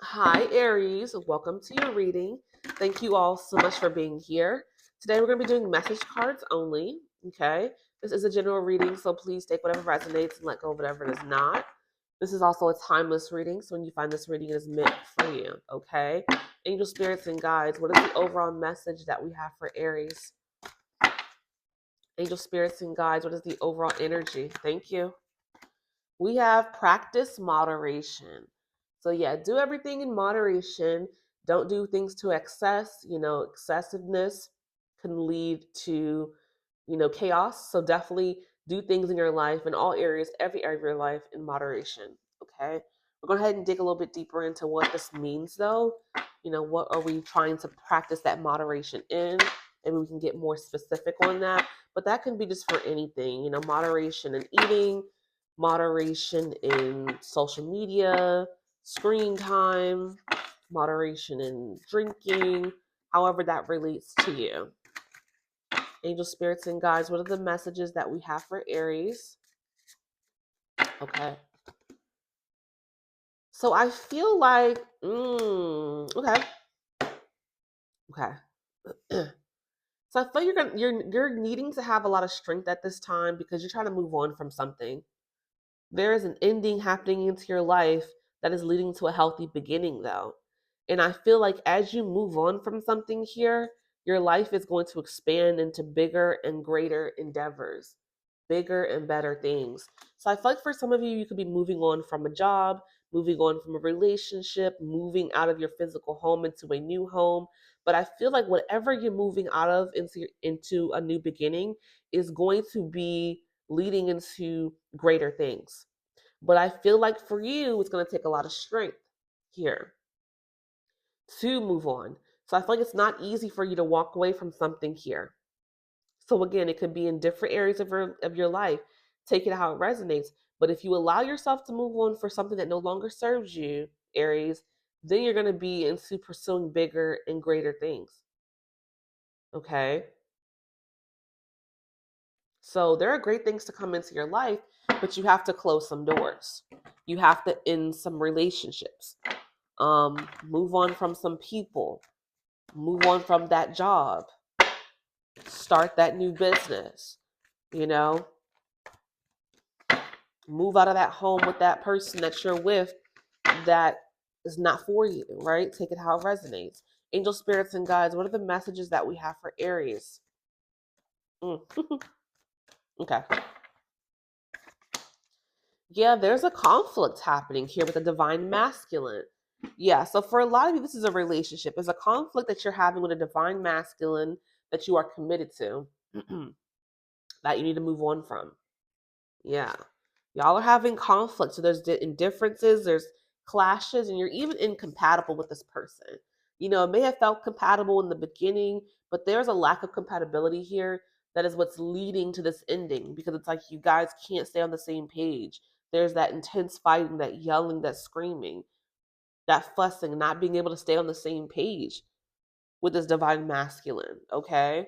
Hi, Aries. Welcome to your reading. Thank you all so much for being here. Today, we're going to be doing message cards only. Okay. This is a general reading, so please take whatever resonates and let go of whatever does not. This is also a timeless reading, so when you find this reading, it is meant for you. Okay. Angel spirits and guides, what is the overall message that we have for Aries? Angel spirits and guides, what is the overall energy? Thank you. We have practice moderation. So yeah, do everything in moderation. Don't do things to excess. Excessiveness can lead to, chaos. So definitely do things in your life in all areas, every area of your life in moderation. Okay. We're going to go ahead and dig a little bit deeper into what this means though. What are we trying to practice that moderation in? Maybe we can get more specific on that. But that can be just for anything, moderation in eating, moderation in social media, screen time, moderation in drinking, however that relates to you. Angel spirits and guides, what are the messages that we have for Aries? Okay. So I feel like, okay. Okay. So I feel you're needing to have a lot of strength at this time because you're trying to move on from something. There is an ending happening into your life that is leading to a healthy beginning, though. And I feel like as you move on from something here, your life is going to expand into bigger and greater endeavors, bigger and better things. So I feel like for some of you, you could be moving on from a job, moving on from a relationship, moving out of your physical home into a new home. But I feel like whatever you're moving out of into a new beginning is going to be leading into greater things. But I feel like for you, it's going to take a lot of strength here to move on. So I feel like it's not easy for you to walk away from something here. So again, it could be in different areas of your life. Take it how it resonates. But if you allow yourself to move on for something that no longer serves you, Aries, then you're going to be into pursuing bigger and greater things. Okay? So there are great things to come into your life, but you have to close some doors. You have to end some relationships. Move on from some people. Move on from that job. Start that new business. You know, move out of that home with that person that you're with that is not for you, right? Take it how it resonates. Angel spirits and guides, what are the messages that we have for Aries? Mm. Okay. Yeah, there's a conflict happening here with the divine masculine. Yeah, so for a lot of you, this is a relationship. It's a conflict that you're having with a divine masculine that you are committed to, that you need to move on from. Yeah. Y'all are having conflict. So there's indifferences, there's clashes, and you're even incompatible with this person. It may have felt compatible in the beginning, but there's a lack of compatibility here that is what's leading to this ending because it's like you guys can't stay on the same page. There's that intense fighting, that yelling, that screaming, that fussing, not being able to stay on the same page with this divine masculine, okay?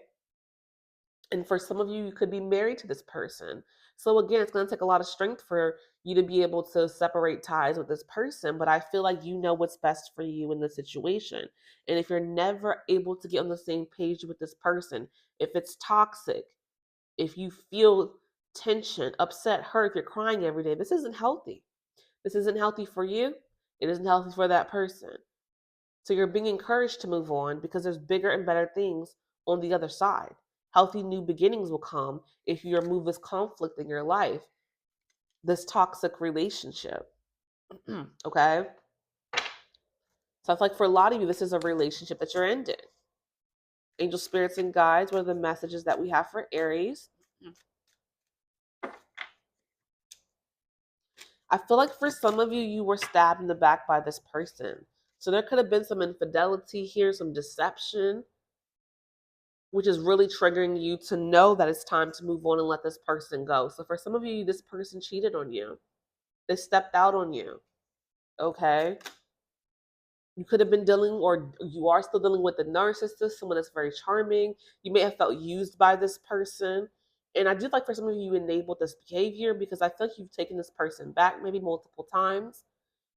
And for some of you, you could be married to this person. So again, it's going to take a lot of strength for you to be able to separate ties with this person. But I feel like you know what's best for you in this situation. And if you're never able to get on the same page with this person, if it's toxic, if you feel tension, upset, hurt, if you're crying every day, this isn't healthy. This isn't healthy for you. It isn't healthy for that person. So you're being encouraged to move on because there's bigger and better things on the other side. Healthy new beginnings will come if you remove this conflict in your life, this toxic relationship. Okay? So I feel like for a lot of you, this is a relationship that you're ending. Angel spirits and guides, what are the messages that we have for Aries? I feel like for some of you, you were stabbed in the back by this person. So there could have been some infidelity here, some deception, which is really triggering you to know that it's time to move on and let this person go. So for some of you, this person cheated on you. They stepped out on you. Okay. You could have been dealing, or you are still dealing with the narcissist, someone that's very charming. You may have felt used by this person. And I do like for some of you, you enabled this behavior because I feel like you've taken this person back maybe multiple times.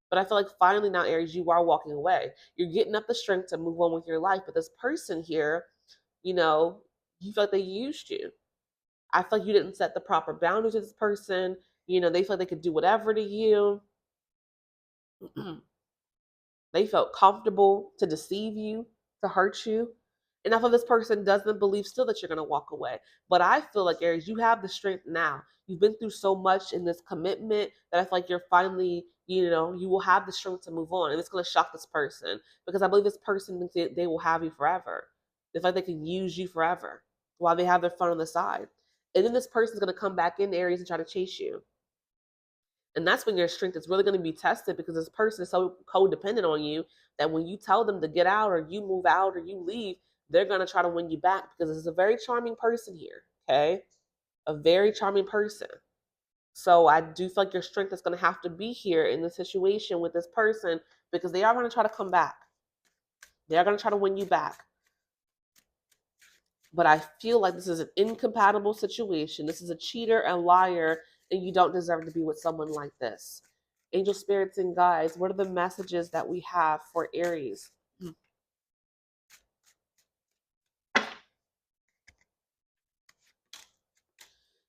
But I feel like finally now, Aries, you are walking away. You're getting up the strength to move on with your life. But this person here, you know, you feel like they used you. I feel like you didn't set the proper boundaries with this person. They feel like they could do whatever to you. They felt comfortable to deceive you, to hurt you. And I feel this person doesn't believe still that you're going to walk away. But I feel like, Aries, you have the strength now. You've been through so much in this commitment that I feel like you're finally, you will have the strength to move on. And it's going to shock this person because I believe this person thinks they will have you forever. They feel like they can use you forever while they have their fun on the side. And then this person's going to come back in, Aries, and try to chase you. And that's when your strength is really going to be tested because this person is so codependent on you that when you tell them to get out or you move out or you leave, they're going to try to win you back because it's a very charming person here. Okay. A very charming person. So I do feel like your strength is going to have to be here in the situation with this person because they are going to try to come back. They are going to try to win you back. But I feel like this is an incompatible situation. This is a cheater, a liar, and you don't deserve to be with someone like this. Angel spirits and guides, what are the messages that we have for Aries?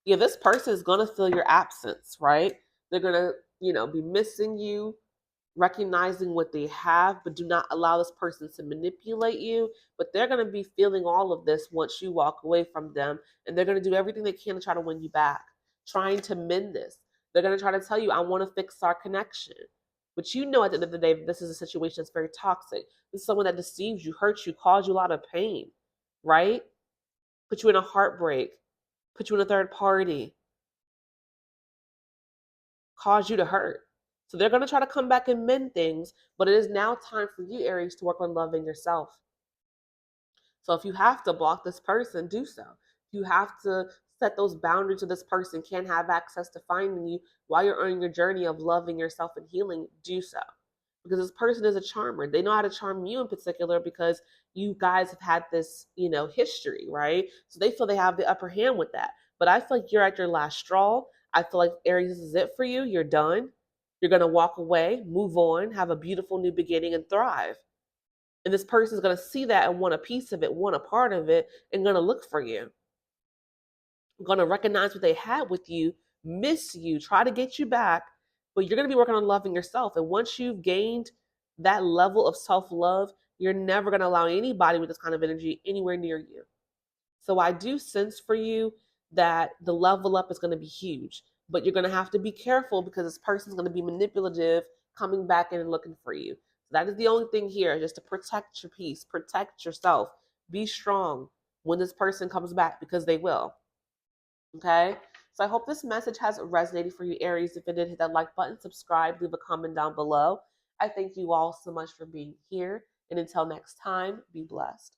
Yeah, this person is going to feel your absence, right? They're going to, be missing you, recognizing what they have, but do not allow this person to manipulate you. But they're going to be feeling all of this once you walk away from them. And they're going to do everything they can to try to win you back, trying to mend this. They're going to try to tell you, I want to fix our connection. But at the end of the day, this is a situation that's very toxic. This is someone that deceives you, hurts you, caused you a lot of pain, right? Put you in a heartbreak, put you in a third party, cause you to hurt. So they're going to try to come back and mend things, but it is now time for you, Aries, to work on loving yourself. So if you have to block this person, do so. If you have to set those boundaries so this person can't have access to finding you while you're on your journey of loving yourself and healing, do so. Because this person is a charmer. They know how to charm you in particular because you guys have had this, history, right? So they feel they have the upper hand with that. But I feel like you're at your last straw. I feel like Aries, this is it for you. You're done. You're going to walk away, move on, have a beautiful new beginning, and thrive. And this person is going to see that and want a piece of it, want a part of it, and going to look for you. Going to recognize what they had with you, miss you, try to get you back, but you're going to be working on loving yourself. And once you've gained that level of self love, you're never going to allow anybody with this kind of energy anywhere near you. So I do sense for you that the level up is going to be huge, but you're going to have to be careful because this person's going to be manipulative, coming back in and looking for you. So that is the only thing here, just to protect your peace, protect yourself, be strong when this person comes back because they will. Okay. So I hope this message has resonated for you, Aries. If it did, hit that like button, subscribe, leave a comment down below. I thank you all so much for being here. And until next time, be blessed.